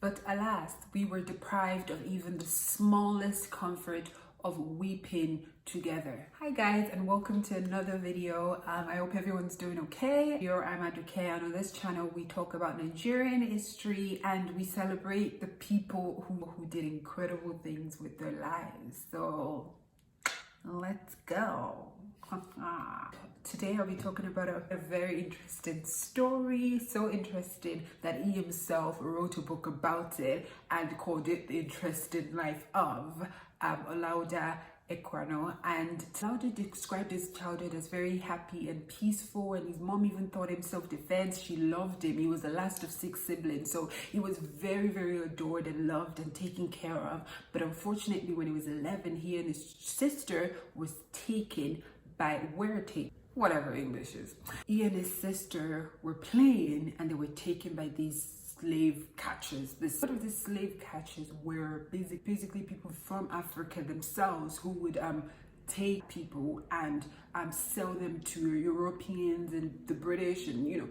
But alas, we were deprived of even the smallest comfort of weeping together. Hi guys, and welcome to another video. I hope everyone's doing okay. Here I'm Aduke, and on this channel we talk about Nigerian history and we celebrate the people who did incredible things with their lives. So let's go. Today I'll be talking about a very interesting story, so interesting that he himself wrote a book about it and called it The Interesting Life of Olaudah Equiano. And Olaudah described his childhood as very happy and peaceful, and his mom even taught him self-defense. She loved him. He was the last of 6 siblings, so he was very, very adored and loved and taken care of. But unfortunately, when he was 11, he and his sister was taken by whatever English is. He and his sister were playing and they were taken by these slave catchers. One of the slave catchers were basically people from Africa themselves who would take people and sell them to Europeans and the British and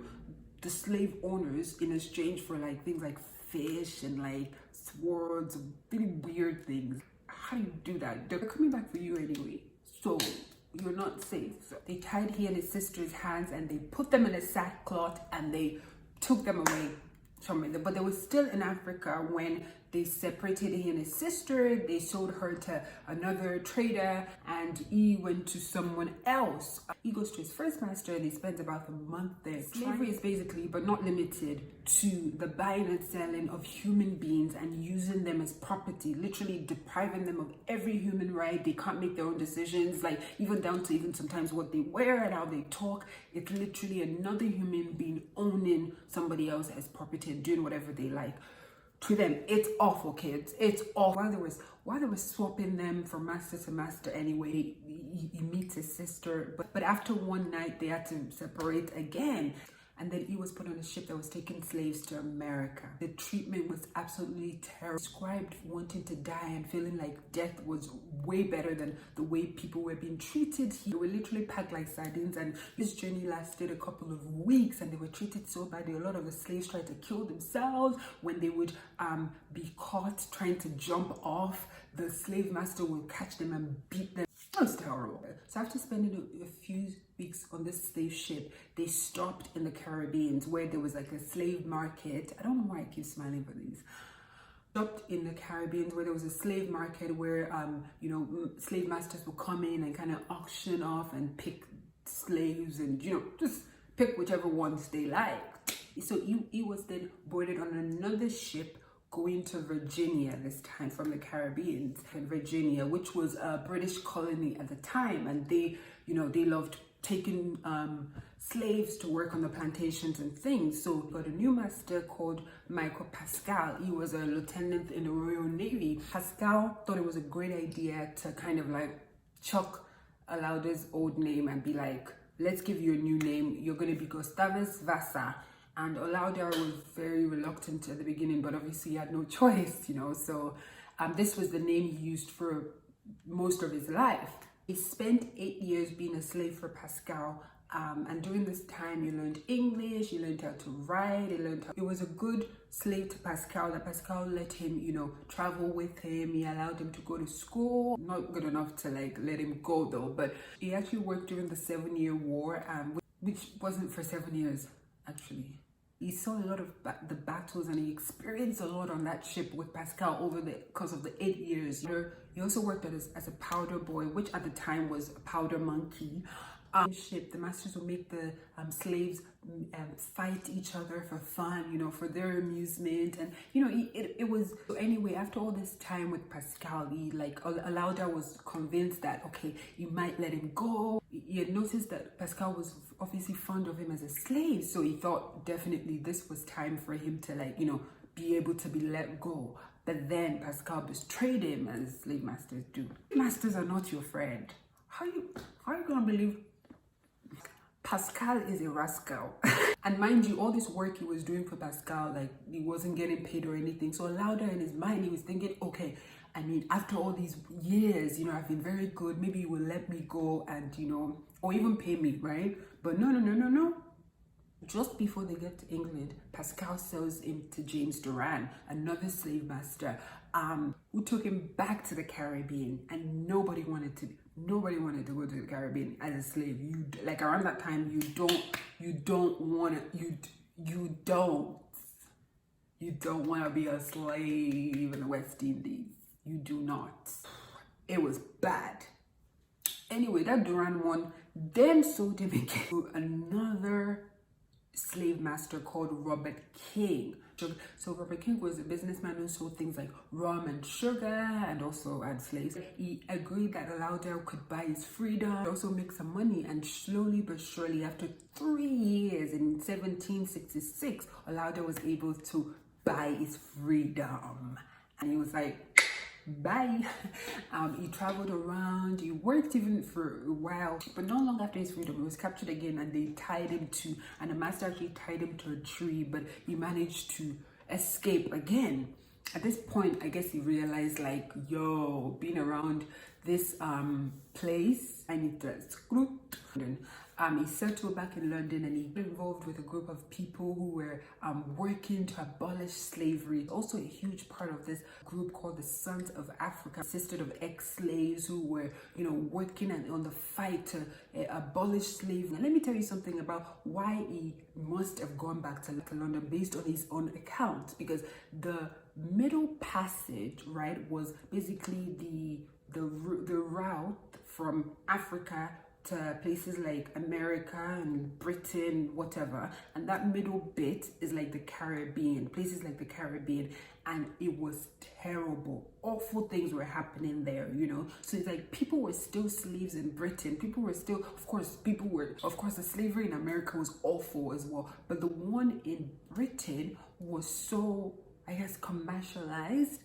the slave owners in exchange for like things like fish and like swords, really weird things. How do you do that? They're coming back for you anyway, so you're not safe. So they tied he and his sister's hands and they put them in a sackcloth and they took them away from it. But they were still in Africa when they separated he and his sister. They sold her to another trader and he went to someone else. He goes to his first master and he spends about a month there. Slavery is basically, but not limited to, the buying and selling of human beings and using them as property, literally depriving them of every human right. They can't make their own decisions, like even down to even sometimes what they wear and how they talk. It's literally another human being owning somebody else as property and doing whatever they like to them. It's awful, kids. It's awful. While they were swapping them from master to master anyway, he meets his sister, but after one night they had to separate again. And then he was put on a ship that was taking slaves to America. The treatment was absolutely terrible. Described wanting to die and feeling like death was way better than the way people were being treated. They were literally packed like sardines, and this journey lasted a couple of weeks and they were treated so badly. A lot of the slaves tried to kill themselves. When they would be caught trying to jump off, the slave master would catch them and beat them. That was terrible. So after spending a few weeks on this slave ship, they stopped in the Caribbean where there was like a slave market. I don't know why I keep smiling for these. Stopped in the Caribbean where there was a slave market where slave masters would come in and kind of auction off and pick slaves and just pick whichever ones they liked. So he was then boarded on another ship going to Virginia, this time from the Caribbean, and Virginia, which was a British colony at the time, and they loved taking slaves to work on the plantations and things. So we got a new master called Michael Pascal. He was a lieutenant in the Royal Navy. Pascal thought it was a great idea to kind of like chuck Olaudah's old name and be like, let's give you a new name. You're going to be Gustavus Vassa. And Olaudah was very reluctant at the beginning, but obviously he had no choice, So this was the name he used for most of his life. He spent 8 years being a slave for Pascal. And during this time, he learned English, he learned how to write, he was a good slave to Pascal, that Pascal let him, travel with him. He allowed him to go to school. Not good enough to like let him go though, but he actually worked during the 7-Year War, which wasn't for 7 years, actually. He saw a lot of the battles and he experienced a lot on that ship with Pascal over the course of the 8 years. He also worked as a powder boy, which at the time was a powder monkey. Ship, the masters would make the slaves fight each other for fun, for their amusement, and it was. So anyway, after all this time with Pascal, Olaudah was convinced that okay, you might let him go. He had noticed that Pascal was obviously fond of him as a slave, so he thought definitely this was time for him to be able to be let go. But then Pascal betrayed him, as slave masters do. Masters are not your friend. How are you gonna believe Pascal is a rascal? And mind you, all this work he was doing for Pascal, like he wasn't getting paid or anything. So Olaudah in his mind, he was thinking, okay, I mean, after all these years, I've been very good. Maybe you will let me go and, or even pay me, right? But no. Just before they get to England, Pascal sells him to James Duran, another slave master, who took him back to the Caribbean, and nobody wanted to go to the Caribbean as a slave. You like around that time, you don't want to be a slave in the West Indies. You do not. It was bad. Anyway, that Duran one then sold him again to another slave master called Robert King. So Robert King was a businessman who sold things like rum and sugar and also had slaves. He agreed that Olaudah could buy his freedom, also make some money, and slowly but surely, after 3 years in 1766, Olaudah was able to buy his freedom. And he was like, bye. He traveled around, he worked even for a while, but not long after his freedom, he was captured again, and they tied him to, and the master actually tied him to a tree, but he managed to escape again. At this point, I guess he realized, like, yo, being around this place, I need to screw. He settled back in London, and he got involved with a group of people who were working to abolish slavery. Also, a huge part of this group called the Sons of Africa consisted of ex-slaves who were, working on the fight to abolish slavery. Now, let me tell you something about why he must have gone back to London based on his own account, because the Middle Passage, right, was basically the route from Africa to places like America and Britain, whatever, and that middle bit is like the Caribbean, places like the Caribbean, and it was terrible. Awful things were happening there, So it's like people were still slaves in Britain. People were still, of course, the slavery in America was awful as well, but the one in Britain was so, I guess, commercialized.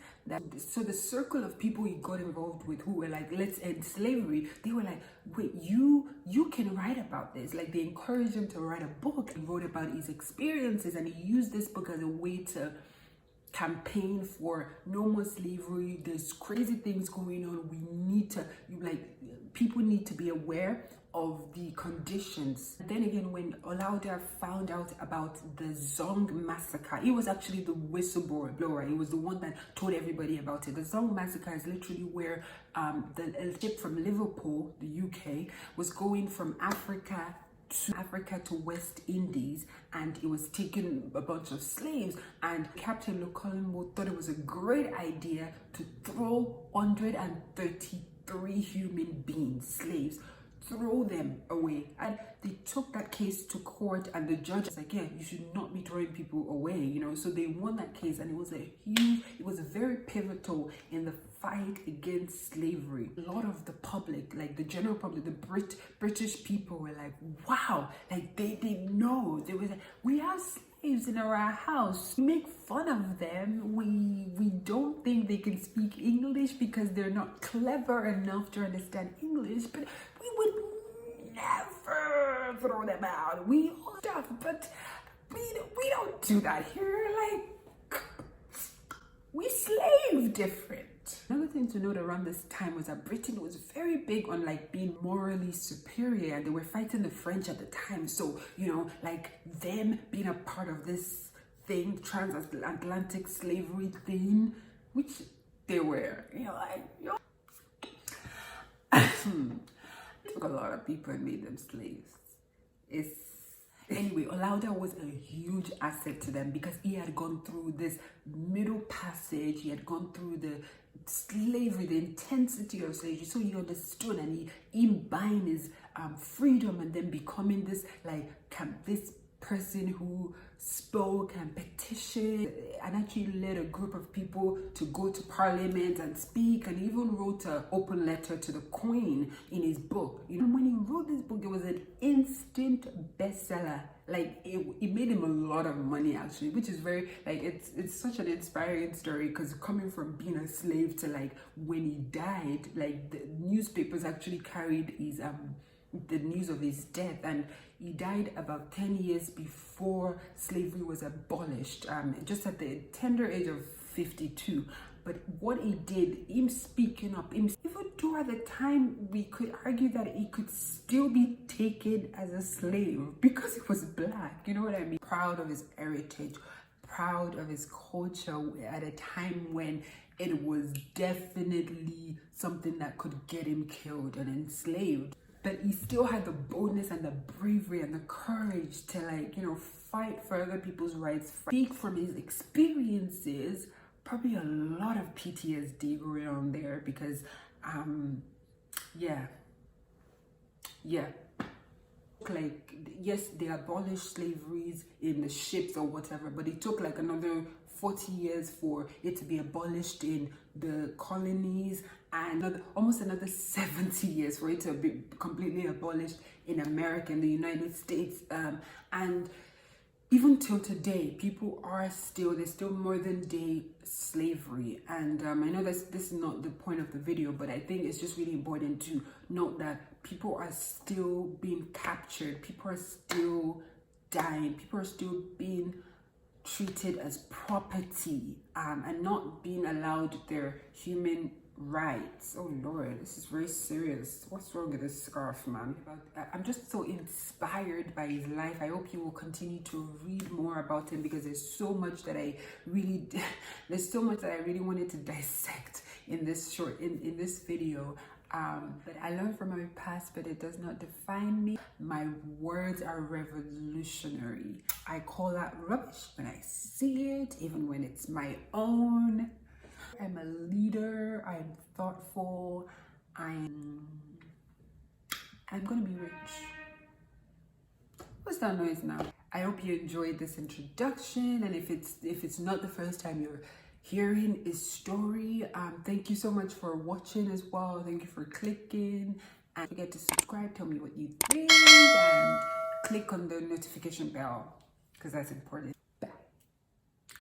So the circle of people he got involved with who were like, let's end slavery, they were like, wait, you can write about this. Like, they encouraged him to write a book. He wrote about his experiences, and he used this book as a way to campaign for no more slavery. There's crazy things going on. We need to, people need to be aware of the conditions. Then again, when Olaudah found out about the Zong massacre, he was actually the whistleblower. He was the one that told everybody about it. The Zong massacre is literally where the ship from Liverpool, the UK, was going from Africa to West Indies, and it was taking a bunch of slaves, and Captain Lucolombo thought it was a great idea to throw 133 human beings, slaves, throw them away. And they took that case to court, and the judge was like, yeah, you should not be throwing people away, So they won that case, and it was very pivotal in the fight against slavery. A lot of the public, like the general public, the British people were like, wow, like they didn't know. They were like, we have slaves in our house. We make fun of them. We don't think they can speak English because they're not clever enough to understand English, but we would never throw them out. We all stuff, but we don't do that here. Like, we slave different. Another thing to note around this time was that Britain was very big on being morally superior, and they were fighting the French at the time. So, them being a part of this thing, transatlantic slavery thing, which they were, took a lot of people and made them slaves. Anyway, Olaudah was a huge asset to them because he had gone through this Middle Passage. He had gone through the slavery, the intensity of slavery. So he understood, and he buying his freedom, and then becoming this this person who spoke and petitioned and actually led a group of people to go to Parliament and speak, and even wrote an open letter to the Queen in his book. When he wrote this book, it was an instant bestseller. It made him a lot of money, actually, which is very it's such an inspiring story, because coming from being a slave to when he died, the newspapers actually carried his the news of his death, and he died about 10 years before slavery was abolished, just at the tender age of 52. But what he did, him speaking up, even though at the time we could argue that he could still be taken as a slave because he was black, you know what I mean? Proud of his heritage, proud of his culture at a time when it was definitely something that could get him killed and enslaved. But he still had the boldness and the bravery and the courage to, like, you know, fight for other people's rights, speak from his experiences. Probably a lot of PTSD going on there because, yeah. Like, yes, they abolished slaveries in the ships or whatever, but it took like another 40 years for it to be abolished in the colonies, and almost another 70 years for it to be completely abolished in America, in the United States. And even till today, people are there's still modern day slavery. And I know this is not the point of the video, but I think it's just really important to note that people are still being captured, people are still dying, people are still being treated as property, and not being allowed their human rights. Oh Lord, this is very serious. What's wrong with this scarf, man? I'm just so inspired by his life. I hope you will continue to read more about him, because there's so much that I really wanted to dissect in this in this video. But I learned from my past, but it does not define me. My words are revolutionary. I call that rubbish when I see it, even when it's my own. I'm a leader, I'm thoughtful, I'm gonna be rich. What's that noise now? I hope you enjoyed this introduction, and if it's not the first time you're hearing his story, thank you so much for watching as well. Thank you for clicking, and don't forget to subscribe, tell me what you think, and click on the notification bell because that's important.